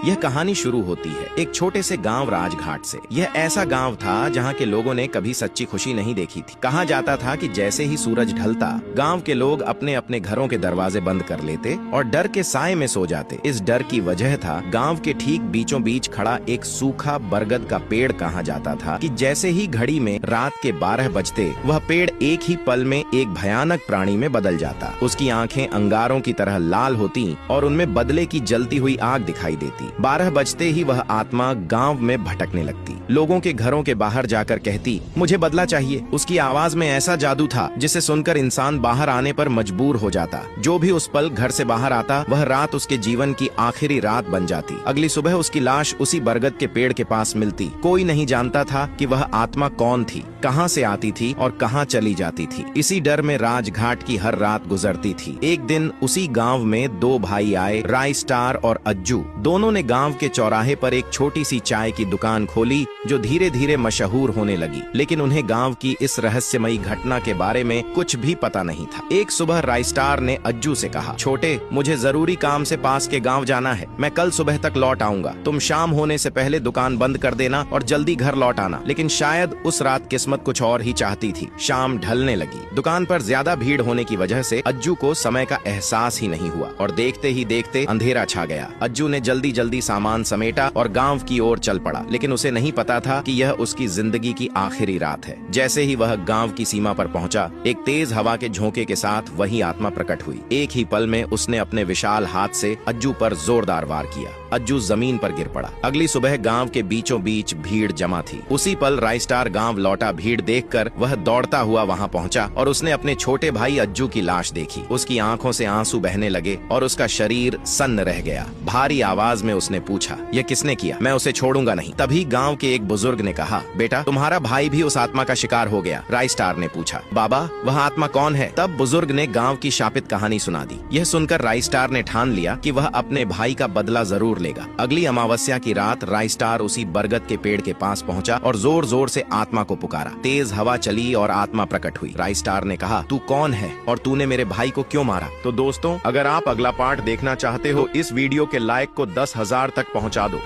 यह कहानी शुरू होती है एक छोटे से गांव राजघाट से। यह ऐसा गांव था जहां के लोगों ने कभी सच्ची खुशी नहीं देखी थी। कहा जाता था कि जैसे ही सूरज ढलता, गांव के लोग अपने अपने घरों के दरवाजे बंद कर लेते और डर के साए में सो जाते। इस डर की वजह था गांव के ठीक बीचों बीच खड़ा एक सूखा बरगद का पेड़। कहा जाता था कि जैसे ही घड़ी में रात के 12 बजते, वह पेड़ एक ही पल में एक भयानक प्राणी में बदल जाता। उसकी आंखें अंगारों की तरह लाल होती और उनमें बदले की जलती हुई आग दिखाई देती। 12 बजते ही वह आत्मा गांव में भटकने लगती। लोगों के घरों के बाहर जाकर कहती, मुझे बदला चाहिए। उसकी आवाज में ऐसा जादू था जिसे सुनकर इंसान बाहर आने पर मजबूर हो जाता। जो भी उस पल घर से बाहर आता, वह रात उसके जीवन की आखिरी रात बन जाती। अगली सुबह उसकी लाश उसी बरगद के पेड़ के पास मिलती। कोई नहीं जानता था कि वह आत्मा कौन थी, कहां से आती थी और कहां चली जाती थी। इसी डर में राजघाट की हर रात गुजरती थी। एक दिन उसी गांव में दो भाई आए, राइस्टार और अज्जू। दोनों ने गांव के चौराहे पर एक छोटी सी चाय की दुकान खोली जो धीरे धीरे मशहूर होने लगी। लेकिन उन्हें गांव की इस रहस्यमयी घटना के बारे में कुछ भी पता नहीं था। एक सुबह राइस्टार ने अज्जू से कहा, छोटे, मुझे जरूरी काम से पास के गांव जाना है। मैं कल सुबह तक लौट आऊंगा। तुम शाम होने से पहले दुकान बंद कर देना और जल्दी घर लौट आना। लेकिन शायद उस रात किस्मत कुछ और ही चाहती थी। शाम ढलने लगी। दुकान पर ज्यादा भीड़ होने की वजह से अज्जू को समय का एहसास ही नहीं हुआ और देखते ही देखते अंधेरा छा गया। अज्जू ने जल्दी जल्दी सामान समेटा और गांव की ओर चल पड़ा। लेकिन उसे नहीं पता था कि यह उसकी जिंदगी की आखिरी रात है। जैसे ही वह गांव की सीमा पर पहुंचा, एक तेज हवा के झोंके के साथ वही आत्मा प्रकट हुई। एक ही पल में उसने अपने विशाल हाथ से अज्जू पर जोरदार वार किया। अज्जू जमीन पर गिर पड़ा। अगली सुबह गांव के बीचों बीच भीड़ जमा थी। उसी पल राइस्टार गांव लौटा। भीड़ देखकर वह दौड़ता हुआ वहां पहुंचा और उसने अपने छोटे भाई अज्जू की लाश देखी। उसकी आंखों से आंसू बहने लगे और उसका शरीर सन्न रह गया। भारी आवाज में उसने पूछा, यह किसने किया? मैं उसे छोड़ूंगा नहीं। तभी गांव के एक बुजुर्ग ने कहा, बेटा, तुम्हारा भाई भी उस आत्मा का शिकार हो गया। राइस्टार ने पूछा, बाबा, वह आत्मा कौन है? तब बुजुर्ग ने गांव की शापित कहानी सुना दी। यह सुनकर राइस्टार ने ठान लिया कि वह अपने भाई का बदला जरूर लेगा। अगली अमावस्या की रात राइस्टार उसी बरगद के पेड़ के पास पहुंचा और जोर जोर से आत्मा को पुकारा। तेज हवा चली और आत्मा प्रकट हुई। राइस्टार ने कहा, तू कौन है और तूने मेरे भाई को क्यों मारा? तो दोस्तों, अगर आप अगला पार्ट देखना चाहते हो, इस वीडियो के लाइक को 10,000 तक पहुंचा दो।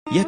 यह